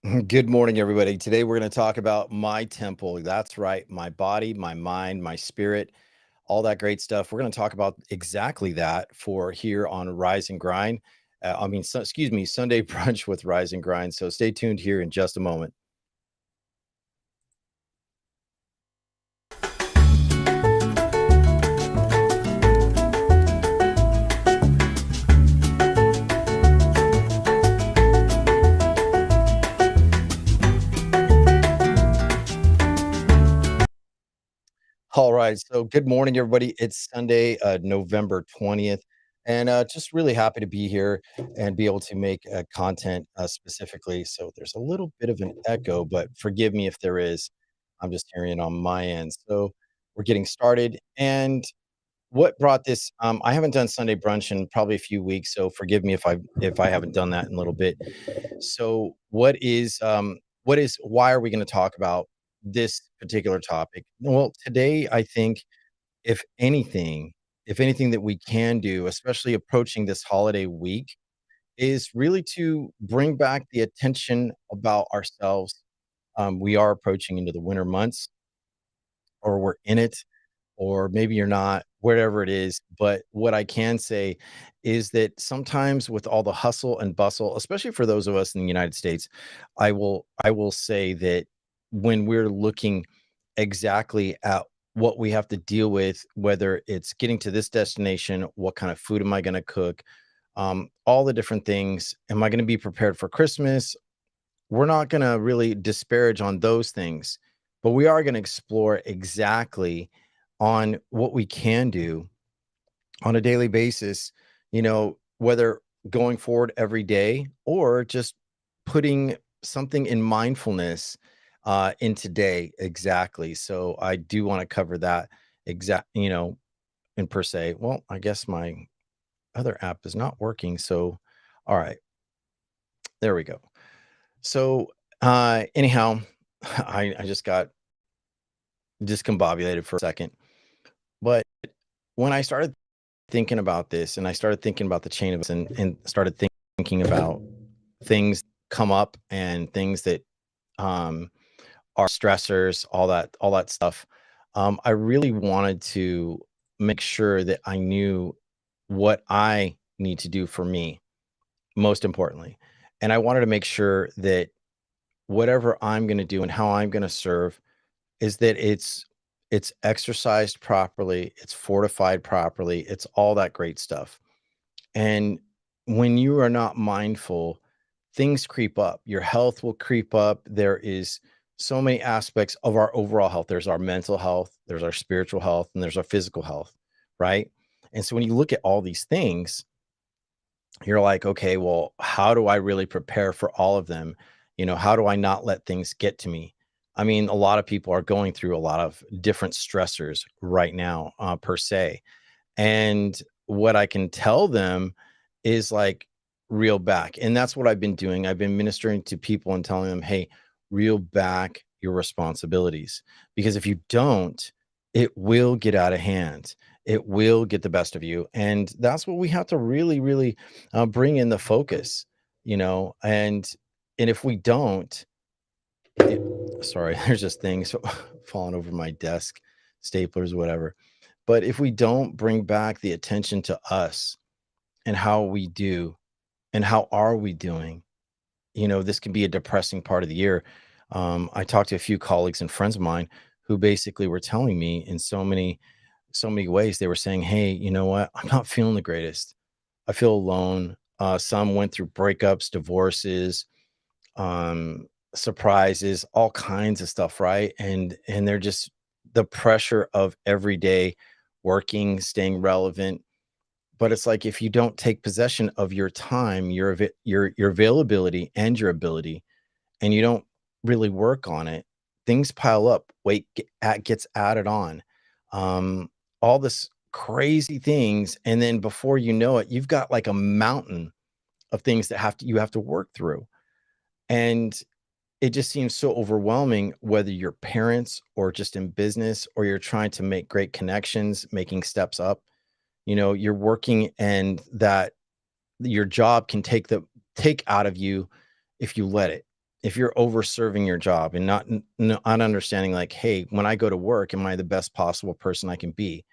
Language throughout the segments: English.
Good morning, everybody. Today, we're going to talk about my temple. That's right. My body, my mind, my spirit, all that great stuff. We're going to talk about exactly that for here on Rise and Grind. Excuse me, Sunday brunch with Rise and Grind. So stay tuned here in just a moment. All right. So good morning, everybody. It's Sunday, November 20th. And just really happy to be here and be able to make content specifically. So there's a little bit of an echo, but forgive me if there is. I'm just hearing it on my end. So we're getting started. And what brought this? I haven't done Sunday brunch in probably a few weeks, so forgive me if I haven't done that in a little bit. So what is why are we going to talk about this particular topic? Well, today I think if anything, if anything that we can do, especially approaching this holiday week, is really to bring back the attention about ourselves. We are approaching into the winter months, or we're in it, or maybe you're not, whatever it is. But what I can say is that sometimes with all the hustle and bustle, especially for those of us in the United States, I will say that when we're looking exactly at what we have to deal with, whether it's getting to this destination, what kind of food am I going to cook, all the different things. Am I going to be prepared for Christmas? We're not going to really disparage on those things, but we are going to explore exactly on what we can do on a daily basis, whether going forward every day or just putting something in mindfulness in today. Exactly. So I do want to cover that in per se. Well, I guess my other app is not working. So, all right, there we go. So, anyhow, I just got discombobulated for a second. But when I started thinking about this and I started thinking about the chain of and started thinking about things come up and things that um, are stressors, all that stuff, I really wanted to make sure that I knew what I need to do for me, most importantly. And I wanted to make sure that whatever I'm going to do and how I'm going to serve is that it's exercised properly, it's fortified properly, it's all that great stuff. And when you are not mindful, things creep up. Your health will creep up. There is so many aspects of our overall health. There's our mental health, there's our spiritual health, and there's our physical health, right? And so when you look at all these things, you're like, okay, well, how do I really prepare for all of them? How do I not let things get to me? I mean, a lot of people are going through a lot of different stressors right now, per se. And what I can tell them is like, reel back. And that's what I've been doing. I've been ministering to people and telling them, hey, reel back your responsibilities. Because if you don't, it will get out of hand. It will get the best of you. And that's what we have to really, really bring in the focus, and if we don't, sorry, there's just things falling over my desk, staplers, whatever. But if we don't bring back the attention to us and how we do and how are we doing, this can be a depressing part of the year. I talked to a few colleagues and friends of mine who basically were telling me in so many ways. They were saying, hey, you know what? I'm not feeling the greatest. I feel alone. Some went through breakups, divorces, surprises, all kinds of stuff, right? And they're just the pressure of every day working, staying relevant. But it's like if you don't take possession of your time, your availability and your ability, and you don't really work on it, things pile up. Gets added on. All this crazy things, and then before you know it, you've got like a mountain of things that you have to work through. And it just seems so overwhelming, whether you're parents or just in business or you're trying to make great connections, making steps up. You're working, and that your job can take out of you if you let it. if you're over serving your job and not understanding like, hey, when I go to work, am I the best possible person I can be,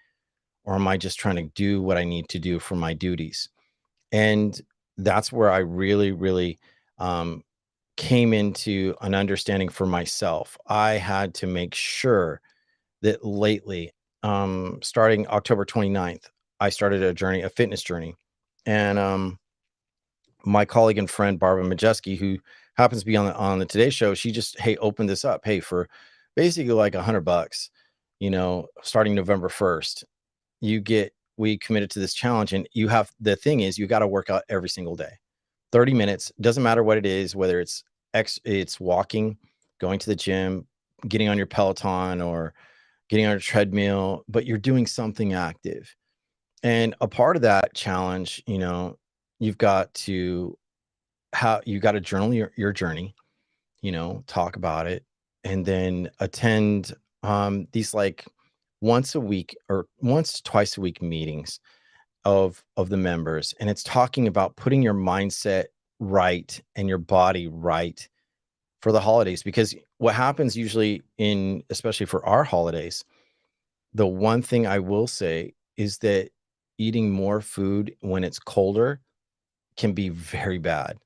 or am I just trying to do what I need to do for my duties? And that's where I really, really um, came into an understanding for myself. I had to make sure that lately, starting October 29th, I started a journey, a fitness journey. And my colleague and friend Barbara Majeski, who happens to be on the Today Show, she just, hey, open this up. Hey, for basically like $100, starting November 1st, you get we committed to this challenge, and the thing is you got to work out every single day. 30 minutes, doesn't matter what it is, whether it's walking, going to the gym, getting on your Peloton, or getting on a treadmill, but you're doing something active. And a part of that challenge, you've got to you got to journal your journey, talk about it, and then attend these like once a week or once twice a week meetings of the members, and it's talking about putting your mindset right and your body right for the holidays. Because what happens usually, in especially for our holidays, the one thing I will say is that eating more food when it's colder can be very bad.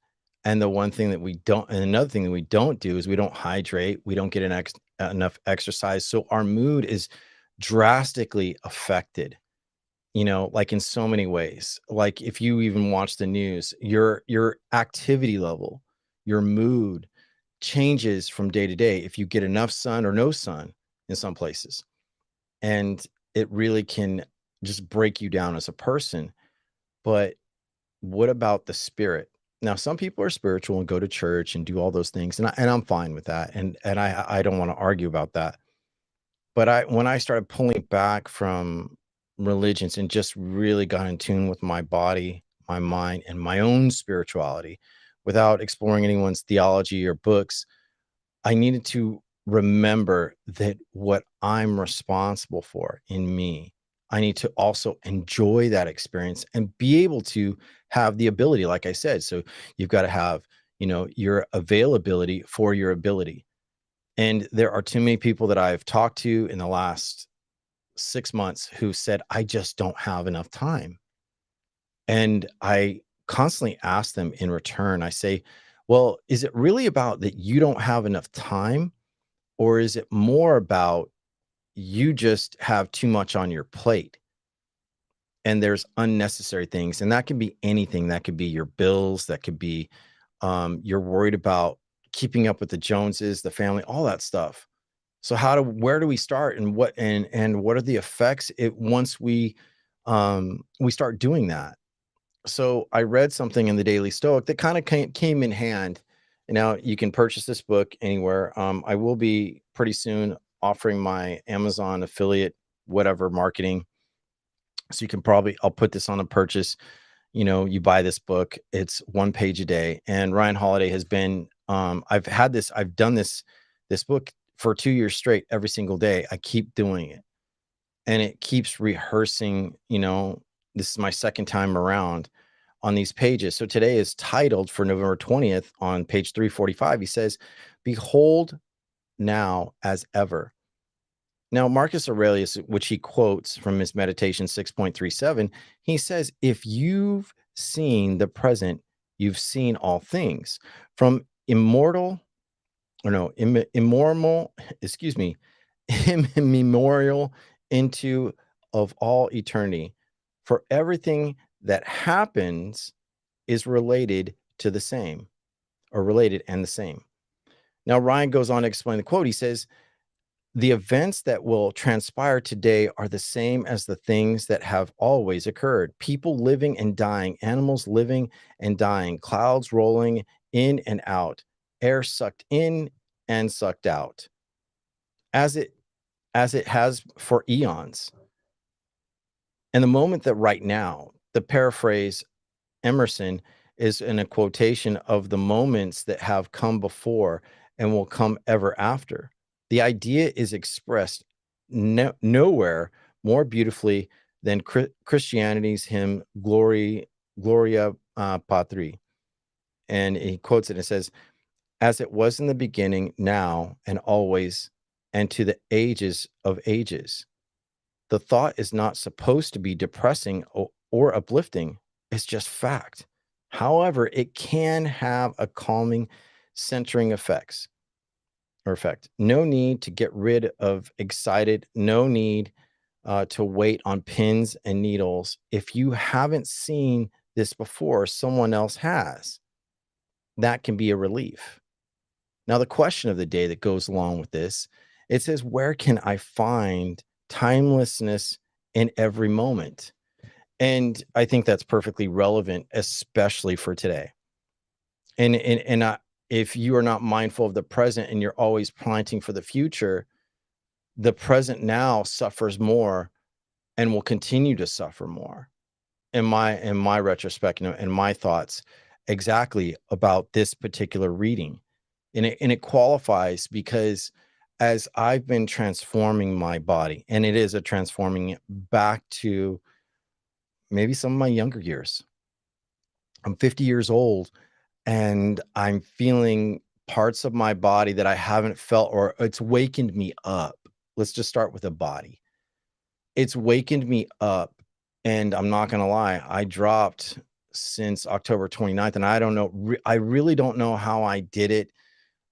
And the one thing that we don't and another thing that we don't do is we don't hydrate, we don't get enough exercise, so our mood is drastically affected, like in so many ways. Like if you even watch the news, your activity level, your mood changes from day to day if you get enough sun or no sun in some places. And it really can just break you down as a person. But what about the spirit? Now, some people are spiritual and go to church and do all those things, and I'm fine with that, and I don't want to argue about that. But when I started pulling back from religions and just really got in tune with my body, my mind, and my own spirituality, without exploring anyone's theology or books, I needed to remember that what I'm responsible for in me, I need to also enjoy that experience and be able to have the ability, like I said. So you've got to have, your availability for your ability. And there are too many people that I've talked to in the last 6 months who said, I just don't have enough time. And I constantly ask them in return, I say, well, is it really about that you don't have enough time? Or is it more about you just have too much on your plate and there's unnecessary things? And that can be anything. That could be your bills. That could be you're worried about keeping up with the Joneses, the family, all that stuff. So where do we start, and what are the effects once we start doing that? So I read something in the Daily Stoic that kind of came in hand. And now you can purchase this book anywhere. I will be pretty soon offering my Amazon affiliate, whatever marketing. So you can I'll put this on a purchase. You buy this book, it's one page a day. And Ryan Holiday has been, I've done this book for 2 years straight, every single day. I keep doing it, and it keeps rehearsing. This is my second time around on these pages. So today is titled for November 20th on page 345. He says, behold now as ever. Now, Marcus Aurelius, which he quotes from his meditation 6.37, he says, if you've seen the present, you've seen all things. From immortal, or no, immortal, excuse me, immemorial into of all eternity. For everything that happens is related to the same, or related and the same. Now, Ryan goes on to explain the quote. He says, the events that will transpire today are the same as the things that have always occurred. People living and dying, animals living and dying, clouds rolling in and out, air sucked in and sucked out, as it has for eons. And the moment that right now, the paraphrase Emerson is in a quotation of the moments that have come before and will come ever after. The idea is expressed nowhere more beautifully than Christianity's hymn Gloria Patri. And he quotes it and says, as it was in the beginning, now, and always, and to the ages of ages. The thought is not supposed to be depressing or uplifting, it's just fact. However, it can have a calming, centering effect. No need to get rid of excited, no need to wait on pins and needles. If you haven't seen this before, someone else has. That can be a relief. Now, the question of the day that goes along with this, it says, where can I find timelessness in every moment? And I think that's perfectly relevant, especially for today. If you are not mindful of the present and you're always planting for the future, the present now suffers more and will continue to suffer more. In my retrospect, and my thoughts exactly about this particular reading. And it qualifies because as I've been transforming my body, and it is a transforming it back to maybe some of my younger years. I'm 50 years old and I'm feeling parts of my body that I haven't felt, or it's wakened me up. Let's just start with the body. It's wakened me up, and I'm not gonna lie, I dropped since October 29th, and I don't know, I really don't know how I did it,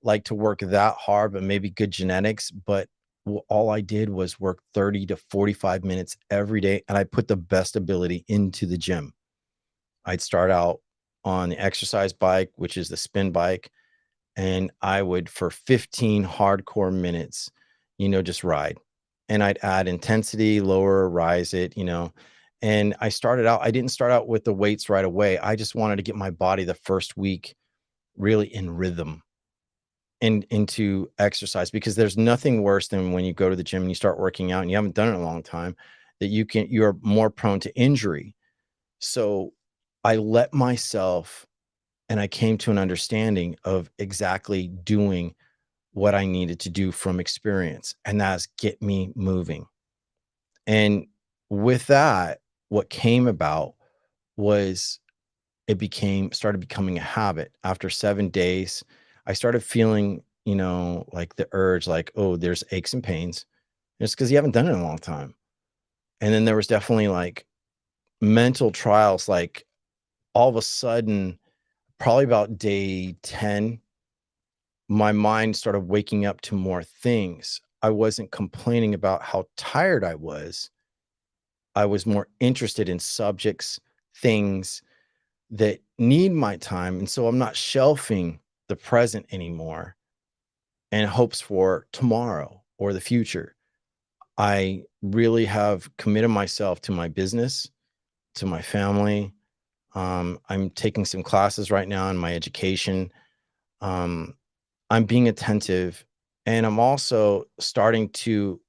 like, to work that hard, but maybe good genetics, but all I did was work 30 to 45 minutes every day, and I put the best ability into the gym. I'd start out on the exercise bike, which is the spin bike, and I would, for 15 hardcore minutes, just ride. And I'd add intensity, lower, rise it. And I didn't start out with the weights right away. I just wanted to get my body the first week really in rhythm and into exercise, because there's nothing worse than when you go to the gym and you start working out and you haven't done it in a long time, that you're more prone to injury. So I let myself, and I came to an understanding of exactly doing what I needed to do from experience, and that's get me moving. And with that, what came about was started becoming a habit. After 7 days, I started feeling, like the urge, like, oh, there's aches and pains. It's because you haven't done it in a long time. And then there was definitely like mental trials, like all of a sudden, probably about day 10, my mind started waking up to more things. I wasn't complaining about how tired I was. I was more interested in subjects, things that need my time. And so I'm not shelving the present anymore and hopes for tomorrow or the future. I really have committed myself to my business, to my family. I'm taking some classes right now in my education. Um, I'm being attentive, and I'm also starting to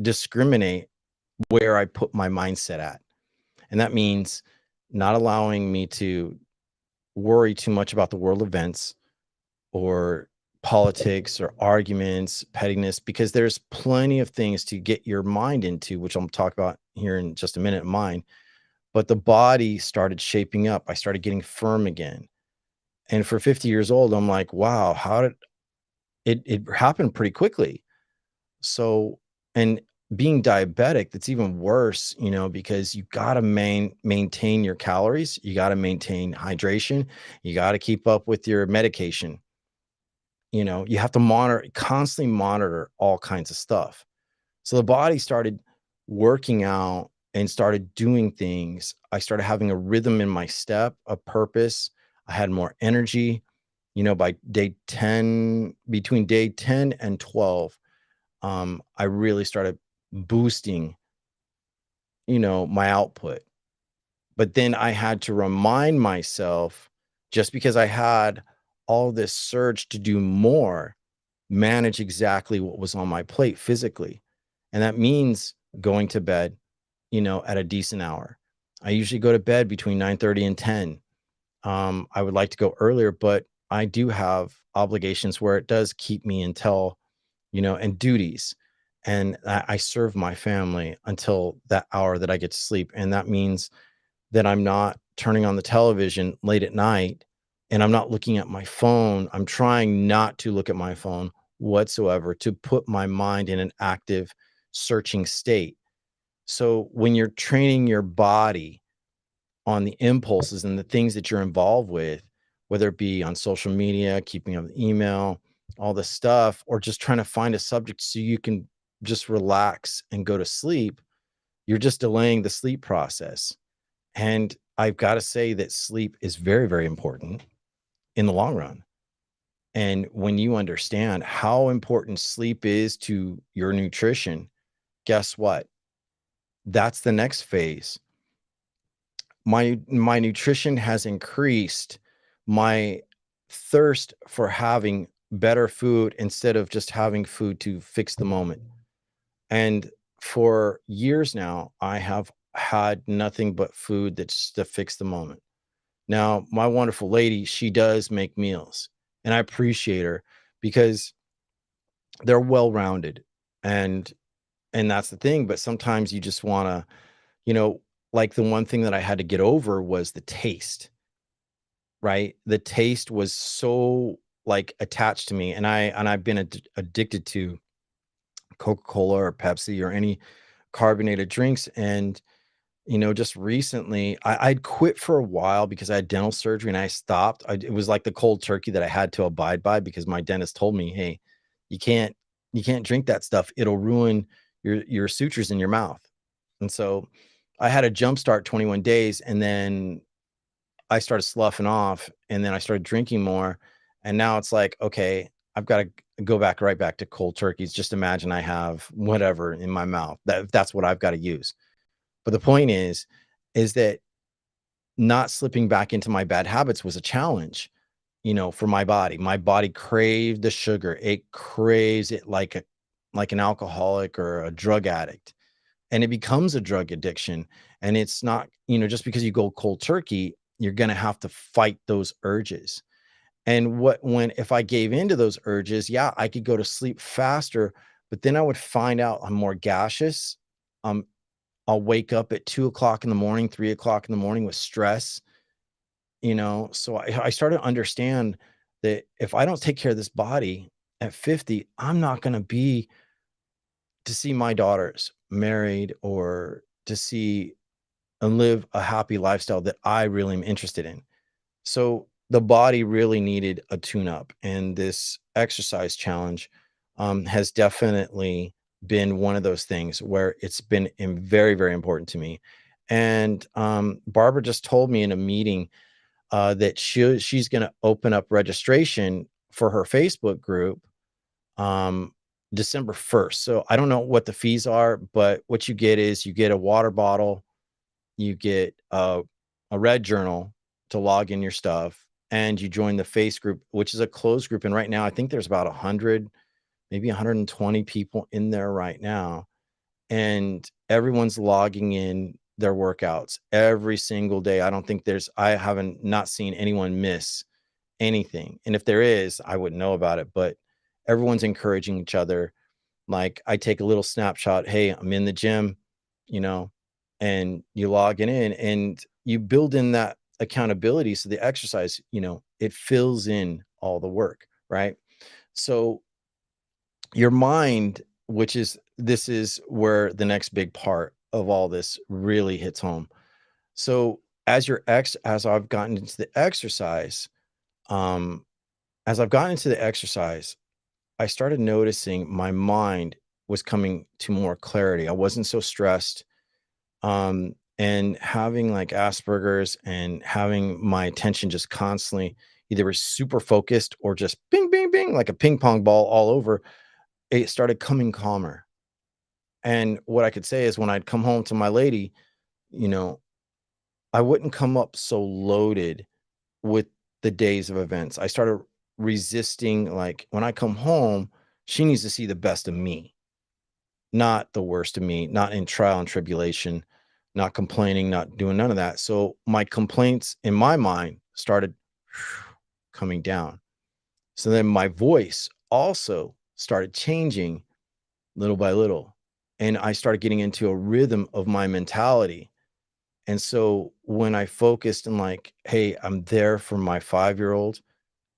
discriminate where I put my mindset at. And that means not allowing me to worry too much about the world events or politics or arguments, pettiness, because there's plenty of things to get your mind into, which I'll talk about here in just a minute, mine. But the body started shaping up. I started getting firm again. And for 50 years old, I'm like, wow, how did it happened pretty quickly. So, and being diabetic, that's even worse, because you got to maintain your calories, you got to maintain hydration, you got to keep up with your medication. You have to constantly monitor all kinds of stuff. So the body started working out and started doing things. I started having a rhythm in my step, a purpose. I had more energy. By day 10, between day 10 and 12, I really started boosting, my output. But then I had to remind myself, just because I had all this surge to do more, manage exactly what was on my plate physically. And that means going to bed, at a decent hour. I usually go to bed between 9:30 and 10. I would like to go earlier, but I do have obligations where it does keep me until, and duties. And I serve my family until that hour that I get to sleep. And that means that I'm not turning on the television late at night and I'm not looking at my phone. I'm trying not to look at my phone whatsoever to put my mind in an active searching state. So when you're training your body on the impulses and the things that you're involved with, whether it be on social media, keeping up with email, all this stuff, or just trying to find a subject so you can just relax and go to sleep, you're just delaying the sleep process. And I've got to say that sleep is very, very important in the long run. And when you understand how important sleep is to your nutrition, guess what? That's the next phase. My nutrition has increased my thirst for having better food instead of just having food to fix the moment. And for years now, I have had nothing but food that's to fix the moment. Now, my wonderful lady, she does make meals, and I appreciate her because they're well-rounded, and that's the thing, but sometimes you just wanna, you know, like, the one thing that I had to get over was the taste, right? The taste was so, like, attached to me, and I've been addicted to Coca-Cola or Pepsi or any carbonated drinks, and just recently, I'd quit for a while because I had dental surgery and I stopped. It was like the cold turkey that I had to abide by because my dentist told me, "Hey, you can't you can't drink that stuff. It'll ruin your sutures in your mouth." And so I had a jump start 21 days, and then I started sloughing off, and then I started drinking more, and now it's like, okay, I've got to go back right back to cold turkeys. Just imagine I have whatever in my mouth. That's what I've got to use. But the point is that not slipping back into my bad habits was a challenge, for my body. My body craved the sugar. It craves it like an alcoholic or a drug addict. And it becomes a drug addiction. And it's not, just because you go cold turkey, you're gonna have to fight those urges. And when if I gave into those urges, yeah, I could go to sleep faster, but then I would find out I'm more gaseous. Um, I'll wake up at 2 o'clock in the morning, 3 o'clock in the morning with stress, So I started to understand that if I don't take care of this body at 50, I'm not going to be to see my daughters married or to see and live a happy lifestyle that I really am interested in. So the body really needed a tune up, and this exercise challenge has definitely been one of those things where it's been very, very important to me. And Barbara just told me in a meeting that she's going to open up registration for her Facebook group um, December 1st. So I don't know what the fees are, but what you get is you get a water bottle, you get a red journal to log in your stuff, and you join the face group, which is a closed group. And right now, I think there's about 100, maybe 120 people in there right now. And everyone's logging in their workouts every single day. I haven't not seen anyone miss anything. And if there is, I wouldn't know about it, but everyone's encouraging each other. Like, I take a little snapshot, "Hey, I'm in the gym," you know, and you log it in and you build in that accountability. So the exercise, it fills in all the work, right? So your mind, which is this is where the next big part of all this really hits home. So as I've gotten into the exercise, um, as I've gotten into the exercise, I started noticing my mind was coming to more clarity. I wasn't so stressed. And having like Asperger's and having my attention just constantly either was super focused or just bing, bing, bing, like a ping pong ball all over, it started coming calmer. And what I could say is when I'd come home to my lady, you know, I wouldn't come up so loaded with the days of events. I started resisting, like when I come home, she needs to see the best of me, not the worst of me, not in trial and tribulation, not complaining, not doing none of that. So my complaints in my mind started coming down. So then my voice also started changing little by little. And I started getting into a rhythm of my mentality. And so when I focused and like, hey, I'm there for my 5-year-old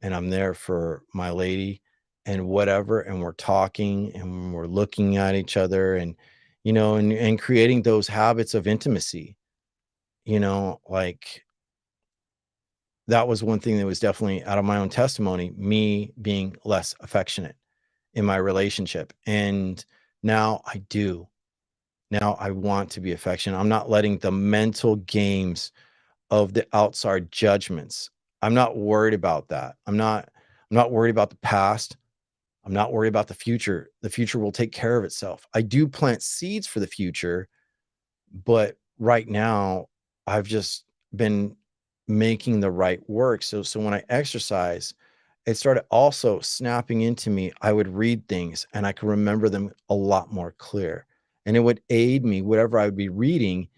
and I'm there for my lady and whatever, and we're talking and we're looking at each other and and creating those habits of intimacy, like that was one thing that was definitely out of my own testimony, me being less affectionate in my relationship. And now I do. Now I want to be affectionate. I'm not letting the mental games of the outside judgments. I'm not worried about that. I'm not worried about the past. I'm not worried about the future. The future will take care of itself. I do plant seeds for the future, but right now I've just been making the right work. So when I exercise, it started also snapping into me. I would read things and I could remember them a lot more clear. And it would aid me, whatever I would be reading,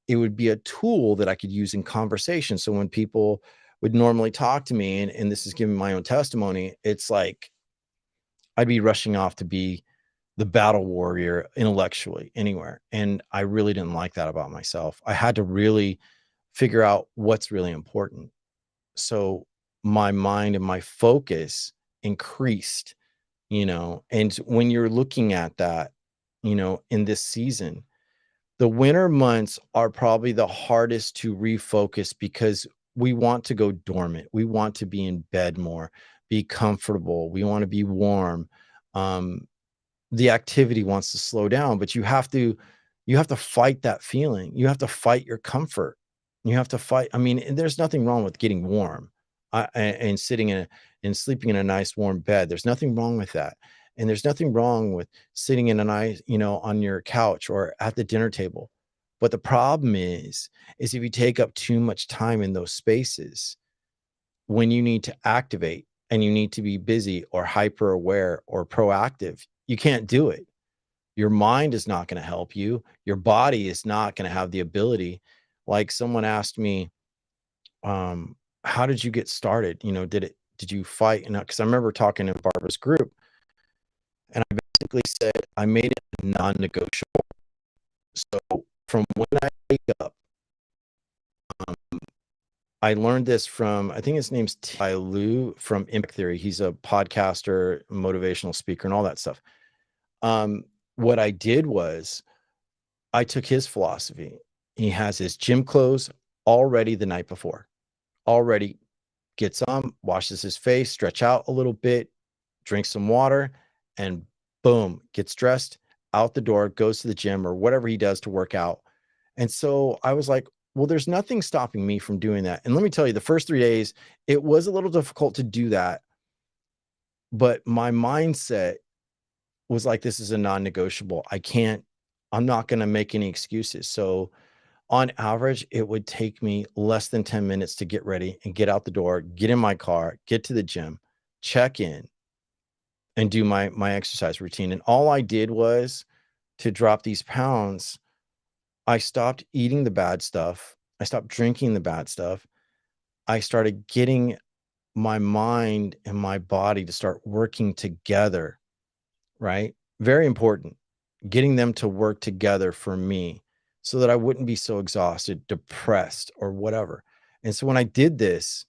it would be a tool that I could use in conversation. So when people would normally talk to me, and this is giving my own testimony, it's like I'd be rushing off to be the battle warrior intellectually anywhere. And I really didn't like that about myself. I had to really figure out what's really important. So my mind and my focus increased, and when you're looking at that, in this season, the winter months are probably the hardest to refocus because we want to go dormant. We want to be in bed more, be comfortable. We want to be warm. Um, the activity wants to slow down, but you have to fight that feeling. You have to fight your comfort. You have to fight. I mean, and there's nothing wrong with getting warm, and sitting and sleeping in a nice warm bed. There's nothing wrong with that. And there's nothing wrong with sitting in a nice, on your couch or at the dinner table. But the problem is if you take up too much time in those spaces, when you need to activate and you need to be busy or hyper aware or proactive, you can't do it. Your mind is not going to help you. Your body is not going to have the ability. Like someone asked me, how did you get started? Did you fight? And because I remember talking in Barbara's group, and I basically said I made it non-negotiable. So from when I wake up, um, I learned this from, I think his name's Ty Lue from Impact Theory. He's a podcaster, motivational speaker, and all that stuff. What I did was I took his philosophy. He has his gym clothes all ready the night before, already gets on, washes his face, stretch out a little bit, drinks some water, and boom, gets dressed, out the door, goes to the gym or whatever he does to work out. And so I was like, well, there's nothing stopping me from doing that. And let me tell you, the first 3 days, it was a little difficult to do that. But my mindset was like, this is a non-negotiable. I'm not going to make any excuses. So on average, it would take me less than 10 minutes to get ready and get out the door, get in my car, get to the gym, check in, and do my exercise routine. And all I did was to drop these pounds. I stopped eating the bad stuff. I stopped drinking the bad stuff. I started getting my mind and my body to start working together, right? Very important. Getting them to work together for me so that I wouldn't be so exhausted, depressed, or whatever. And so when I did this,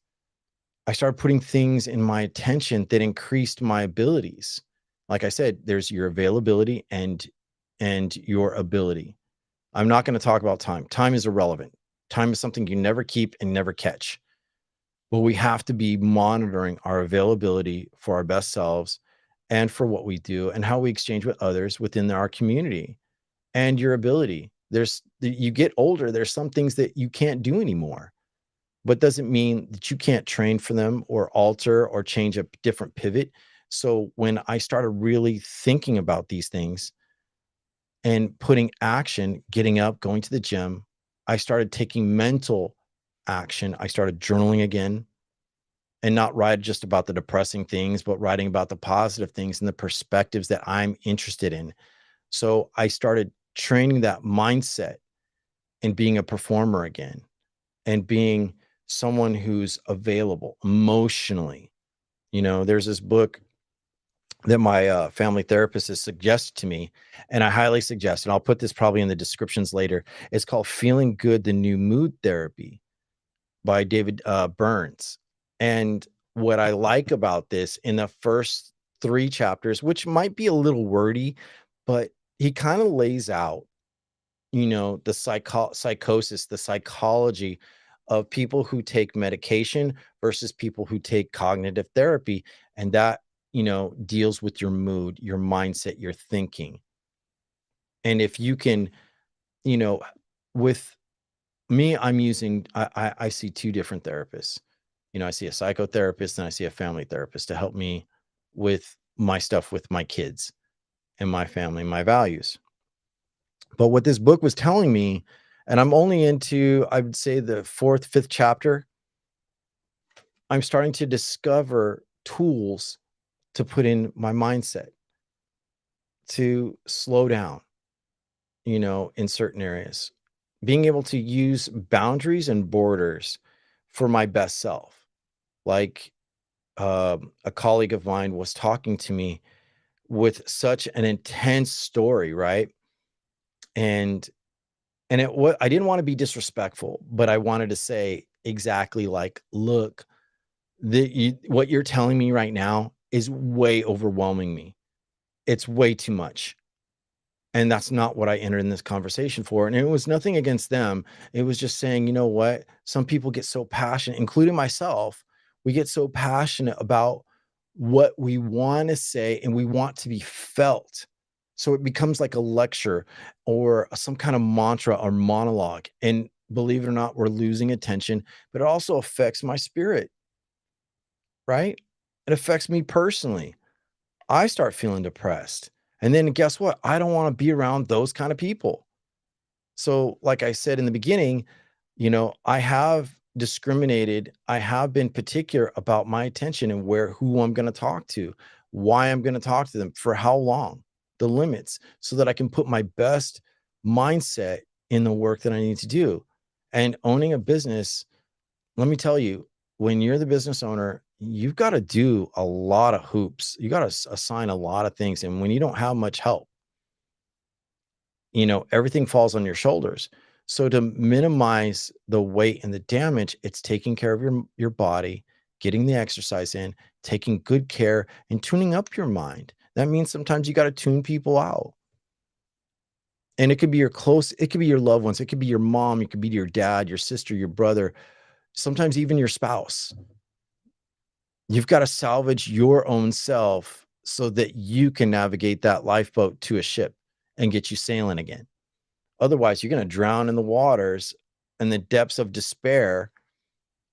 I started putting things in my attention that increased my abilities. Like I said, there's your availability and your ability. I'm not going to talk about time. Time is irrelevant. Time is something you never keep and never catch. But we have to be monitoring our availability for our best selves and for what we do and how we exchange with others within our community and your ability. You get older, there's some things that you can't do anymore, but doesn't mean that you can't train for them or alter or change a different pivot. So when I started really thinking about these things and putting action, getting up, going to the gym, I started taking mental action. I started journaling again and not write just about the depressing things, but writing about the positive things and the perspectives that I'm interested in. So I started training that mindset and being a performer again and being someone who's available emotionally. There's this book that my family therapist has suggested to me, and I highly suggest, and I'll put this probably in the descriptions later. It's called Feeling Good, the New Mood Therapy by David Burns. And what I like about this in the first 3 chapters, which might be a little wordy, but he kind of lays out, the psychosis, the psychology of people who take medication versus people who take cognitive therapy. And that, deals with your mood, your mindset, your thinking. And if you can, you know, with me, I see 2 different therapists. I see a psychotherapist and I see a family therapist to help me with my stuff with my kids and my family, my values. But what this book was telling me, and I'm only into, I would say, the 4th, 5th chapter, I'm starting to discover tools to put in my mindset to slow down, in certain areas. Being able to use boundaries and borders for my best self. Like, a colleague of mine was talking to me with such an intense story, right? And I didn't want to be disrespectful, but I wanted to say exactly like, look, what you're telling me right now is way overwhelming me. It's way too much. And that's not what I entered in this conversation for. And it was nothing against them. It was just saying, you know what? Some people get so passionate, including myself. We get so passionate about what we want to say and we want to be felt. So it becomes like a lecture or some kind of mantra or monologue. And believe it or not, we're losing attention, but it also affects my spirit, right? It affects me personally. I start feeling depressed. And then guess what? I don't want to be around those kind of people. So, like I said in the beginning, I have discriminated. I have been particular about my attention and who I'm going to talk to, why I'm going to talk to them, for how long, the limits, so that I can put my best mindset in the work that I need to do. And owning a business, let me tell you, when you're the business owner, you've got to do a lot of hoops. You got to assign a lot of things. And when you don't have much help, everything falls on your shoulders. So to minimize the weight and the damage, it's taking care of your body, getting the exercise in, taking good care, and tuning up your mind. That means sometimes you got to tune people out. And it could be it could be your loved ones, it could be your mom, it could be your dad, your sister, your brother, sometimes even your spouse. You've got to salvage your own self so that you can navigate that lifeboat to a ship and get you sailing again. Otherwise, you're going to drown in the waters in the depths of despair,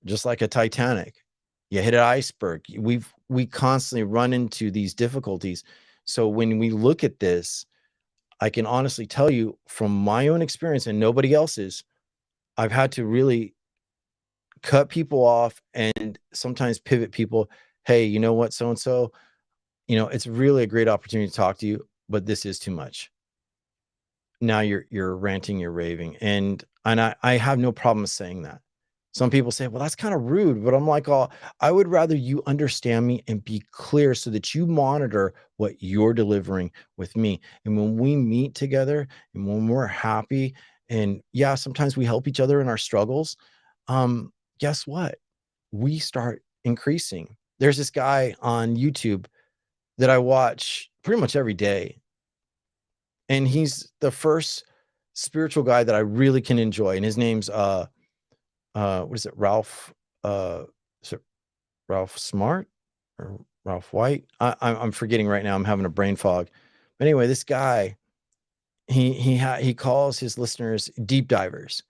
just like a Titanic. You hit an iceberg. We constantly run into these difficulties. So when we look at this, I can honestly tell you from my own experience and nobody else's, I've had to really cut people off and sometimes pivot people. Hey, you know what, so and so, it's really a great opportunity to talk to you, but this is too much. Now you're ranting, you're raving, and I have no problem saying that. Some people say, well, that's kind of rude, but I'm like, oh, I would rather you understand me and be clear so that you monitor what you're delivering with me. And when we meet together and when we're happy, and yeah, sometimes we help each other in our struggles, guess what? We start increasing. There's this guy on YouTube that I watch pretty much every day. And he's the first spiritual guy that I really can enjoy. And his name's what is it? Is it Ralph Smart or Ralph White? I'm forgetting right now. I'm having a brain fog. But anyway, this guy, he calls his listeners deep divers.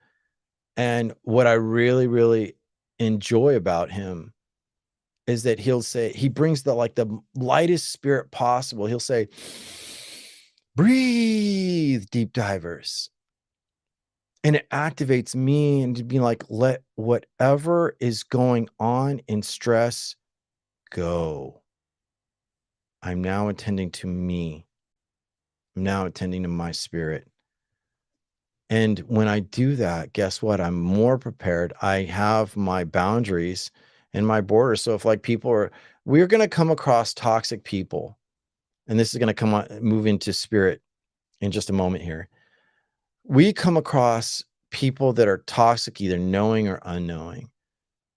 And what I really, really enjoy about him is that he brings the lightest spirit possible. He'll say, breathe, deep divers. And it activates me and to be like, let whatever is going on in stress go. I'm now attending to me. I'm now attending to my spirit. And when I do that, guess what? I'm more prepared. I have my boundaries and my borders. So if we're going to come across toxic people, and this is going to come on, move into spirit in just a moment here. We come across people that are toxic, either knowing or unknowing.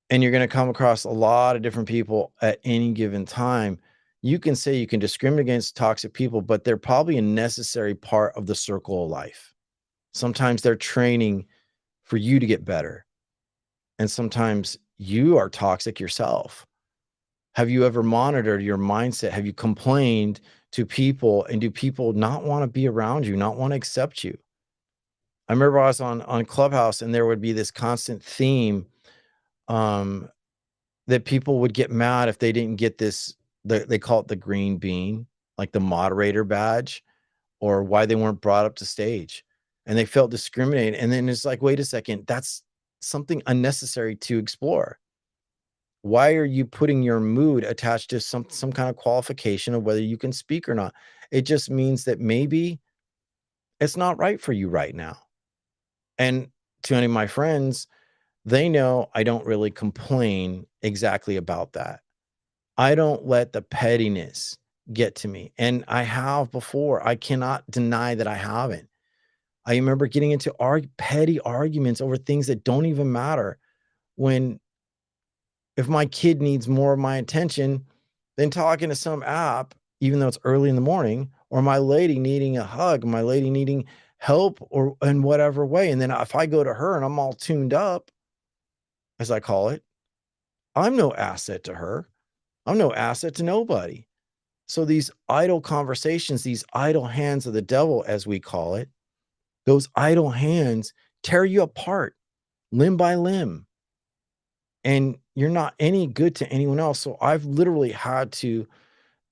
And you're going to come across a lot of different people at any given time. You can say you can discriminate against toxic people, but they're probably a necessary part of the circle of life. Sometimes they're training for you to get better. And sometimes you are toxic yourself. Have you ever monitored your mindset? Have you complained to people, and do people not want to be around you, not want to accept you? I remember I was on Clubhouse, and there would be this constant theme, um, that people would get mad if they didn't get this, they call it the green bean, like the moderator badge, or why they weren't brought up to stage, and they felt discriminated. And then it's like, wait a second, that's something unnecessary to explore. Why are you putting your mood attached to some kind of qualification of whether you can speak or not? It just means that maybe it's not right for you right now. And to any of my friends, they know I don't really complain exactly about that. I don't let the pettiness get to me, and I have before. I cannot deny that I haven't. I remember getting into petty arguments over things that don't even matter. When if my kid needs more of my attention than talking to some app, even though it's early in the morning, or my lady needing a hug, my lady needing help, or in whatever way, and then if I go to her and I'm all tuned up, as I call it, I'm no asset to her. I'm no asset to nobody. So these idle conversations, these idle hands of the devil, as we call it, those idle hands tear you apart limb by limb. And you're not any good to anyone else. So I've literally had to,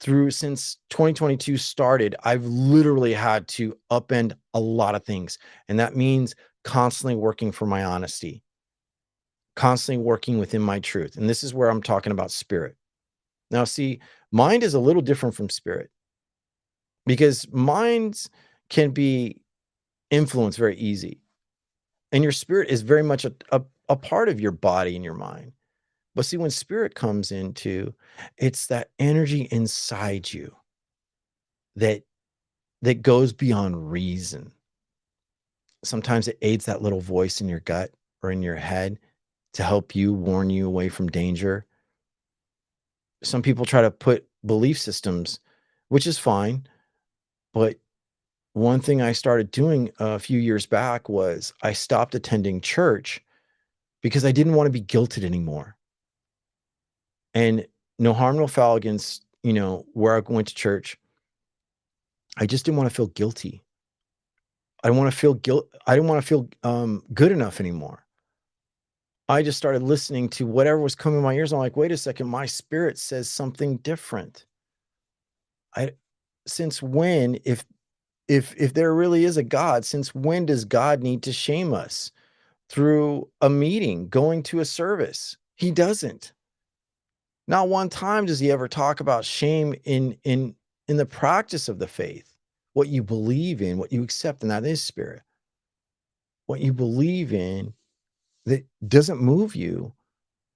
through since 2022 started, I've literally had to upend a lot of things. And that means constantly working for my honesty, constantly working within my truth. And this is where I'm talking about spirit. Now, see, mind is a little different from spirit, because minds can be influenced very easy. And your spirit is very much a part of your body and your mind. But see, when spirit comes into, it's that energy inside you that goes beyond reason. Sometimes it aids that little voice in your gut or in your head to help you, warn you away from danger. Some people try to put belief systems, which is fine, but one thing I started doing a few years back was I stopped attending church because I didn't want to be guilted anymore. And no harm, no foul against, where I went to church. I just didn't want to feel guilty. I don't want to feel guilt. I didn't want to feel good enough anymore. I just started listening to whatever was coming in my ears. I'm like, wait a second, my spirit says something different. I Since when, if there really is a God, since when does God need to shame us through a meeting, going to a service? He doesn't. Not one time does he ever talk about shame in the practice of the faith, what you believe in, what you accept, and that is spirit. What you believe in that doesn't move you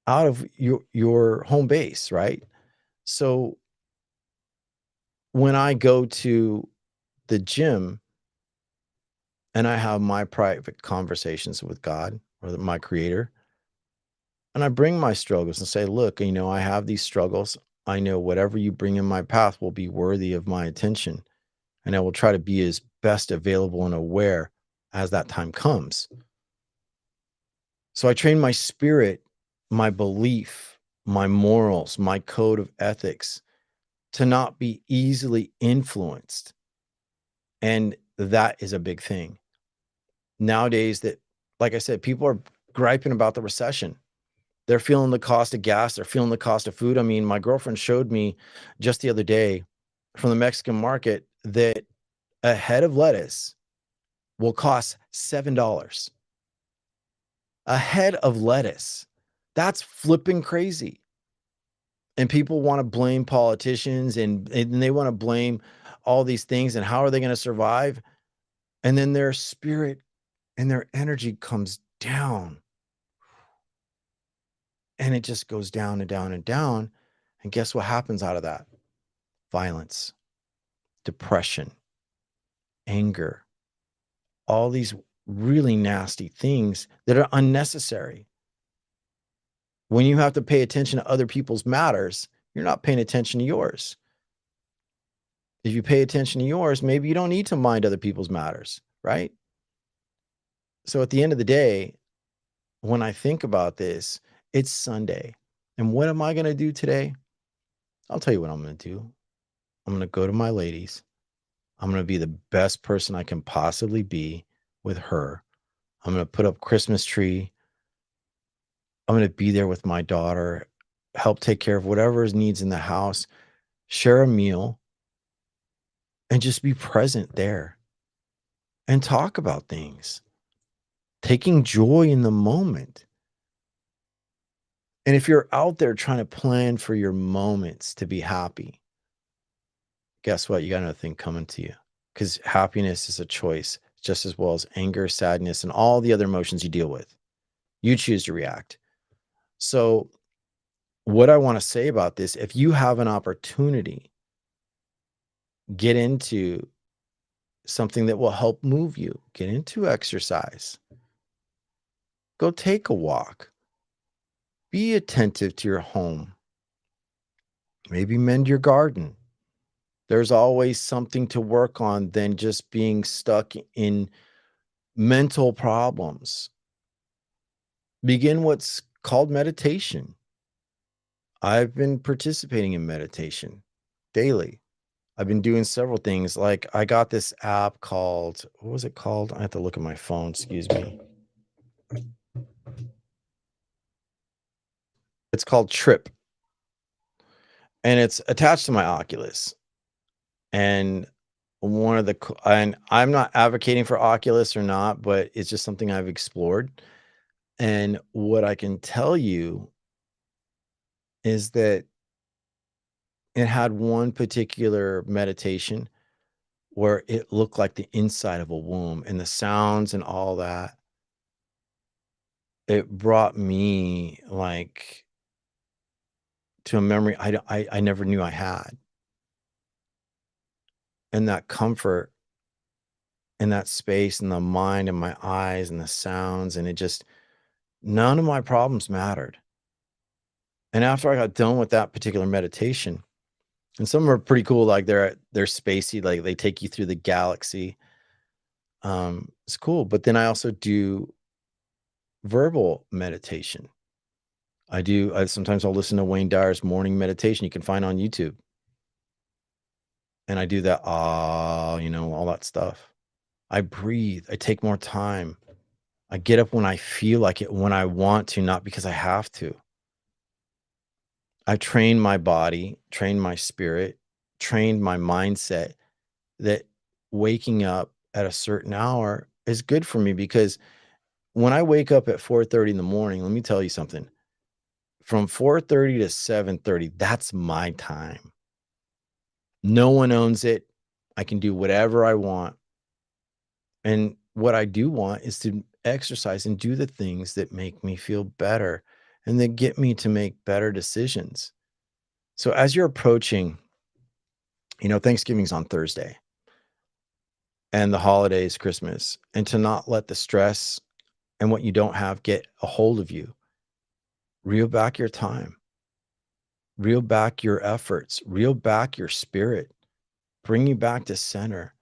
out of your home base, right? So when I go to the gym and I have my private conversations with God or my creator, and I bring my struggles and say, look, I have these struggles. I know whatever you bring in my path will be worthy of my attention. And I will try to be as best available and aware as that time comes. So I train my spirit, my belief, my morals, my code of ethics to not be easily influenced. And that is a big thing. Nowadays, that, like I said, people are griping about the recession. They're feeling the cost of gas. They're feeling the cost of food. I mean, my girlfriend showed me just the other day from the Mexican market that a head of lettuce will cost $7. A head of lettuce. That's flipping crazy. And people want to blame politicians, and they want to blame all these things, and how are they going to survive? And then their spirit and their energy comes down. And it just goes down and down and down. And guess what happens out of that? Violence. depression, anger, all these really nasty things that are unnecessary. When you have to pay attention to other people's matters, you're not paying attention to yours. If you pay attention to yours, maybe you don't need to mind other people's matters, right? So at the end of the day, when I think about this, it's Sunday. And what am I going to do today? I'll tell you what I'm going to do. I'm going to go to my ladies. I'm going to be the best person I can possibly be with her. I'm going to put up Christmas tree. I'm going to be there with my daughter, help take care of whatever is needs in the house, share a meal, and just be present there and talk about things, taking joy in the moment. And if you're out there trying to plan for your moments to be happy, guess what? You got another thing coming to you, because happiness is a choice just as well as anger, sadness, and all the other emotions you deal with. You choose to react. So, what I want to say about this, if you have an opportunity, get into something that will help move you, get into exercise, go take a walk, be attentive to your home, maybe mend your garden. There's always something to work on than just being stuck in mental problems. Begin what's called meditation. I've been participating in meditation daily. I've been doing several things. Like I got this app called, what was it called? I have to look at my phone. Excuse me. It's called Trip, and it's attached to my Oculus. And and I'm not advocating for Oculus or not, but it's just something I've explored. And what I can tell you is that it had one particular meditation where it looked like the inside of a womb and the sounds and all that. It brought me like to a memory I never knew I had. And that comfort and that space and the mind and my eyes and the sounds, and it just none of my problems mattered. And after I got done with that particular meditation, and some are pretty cool, like they're spacey, like they take you through the galaxy. It's cool. But then I also do verbal meditation. I sometimes I'll listen to Wayne Dyer's morning meditation you can find on YouTube. And I do that, all that stuff. I breathe. I take more time. I get up when I feel like it, when I want to, not because I have to. I train my body, train my spirit, trained my mindset that waking up at a certain hour is good for me, because when I wake up at 4:30 in the morning, let me tell you something. From 4:30 to 7:30, that's my time. No one owns it. I can do whatever I want. And what I do want is to exercise and do the things that make me feel better and that get me to make better decisions. So as you're approaching, Thanksgiving's on Thursday and the holidays, Christmas, and to not let the stress and what you don't have get a hold of you. Reel back your time, reel back your efforts, reel back your spirit, bring you back to center.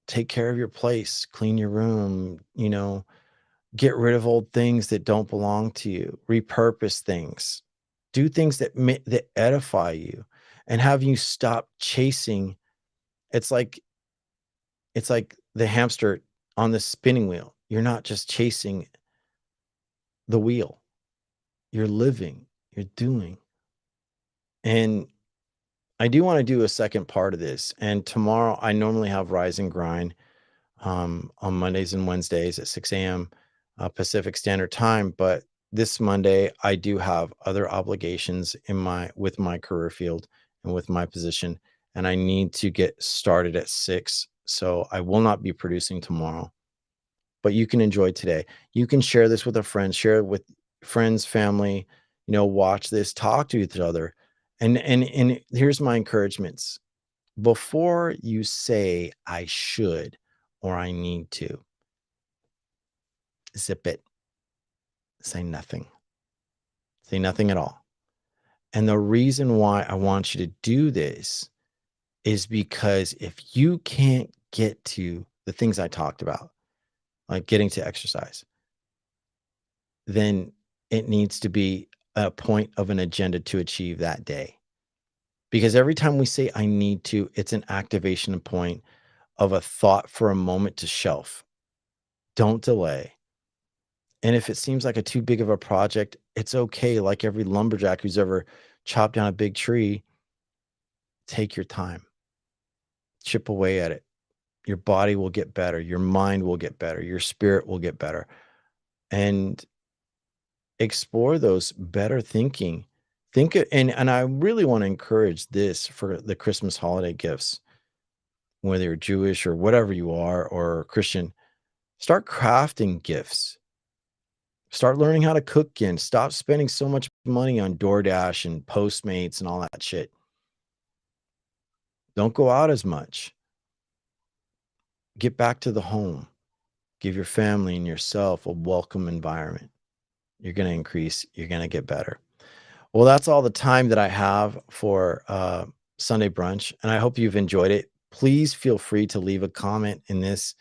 Take care of your place, clean your room, get rid of old things that don't belong to you, repurpose things, do things that edify you and have you stop chasing. It's like the hamster on the spinning wheel. You're not just chasing the wheel. You're living, you're doing. And I do want to do a second part of this. And tomorrow I normally have Rise and Grind on Mondays and Wednesdays at 6 a.m. Pacific Standard Time. But this Monday, I do have other obligations with my career field and with my position, and I need to get started at 6. So I will not be producing tomorrow. But you can enjoy today. You can share this with a friend, share it with friends, family. Watch this, talk to each other, and here's my encouragements. Before you say I should or I need to, zip it. Say nothing. Say nothing at all. And the reason why I want you to do this is because if you can't get to the things I talked about, like getting to exercise, then it needs to be a point of an agenda to achieve that day. Because every time we say I need to, it's an activation point of a thought for a moment to shelf. Don't delay. And if it seems like a too big of a project, it's okay. Like every lumberjack who's ever chopped down a big tree, take your time, chip away at it. Your body will get better, your mind will get better, your spirit will get better, and explore those better thinking. And I really want to encourage this for the Christmas holiday gifts, whether you're Jewish or whatever you are or Christian, start crafting gifts. Start learning how to cook again. Stop spending so much money on DoorDash and Postmates and all that shit. Don't go out as much. Get back to the home. Give your family and yourself a welcome environment. You're going to increase, you're going to get better. Well, that's all the time that I have for Sunday brunch, and I hope you've enjoyed it. Please feel free to leave a comment in this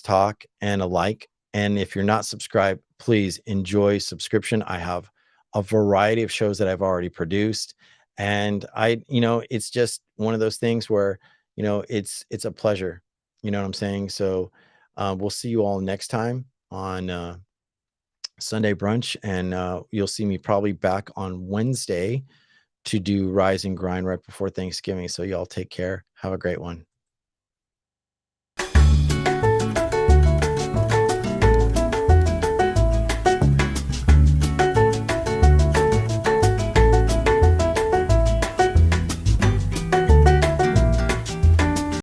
talk and a like. And if you're not subscribed, please enjoy subscription. I have a variety of shows that I've already produced. And it's just one of those things where, it's a pleasure. You know what I'm saying? So we'll see you all next time on Sunday brunch. And you'll see me probably back on Wednesday to do Rise and Grind right before Thanksgiving. So y'all take care. Have a great one.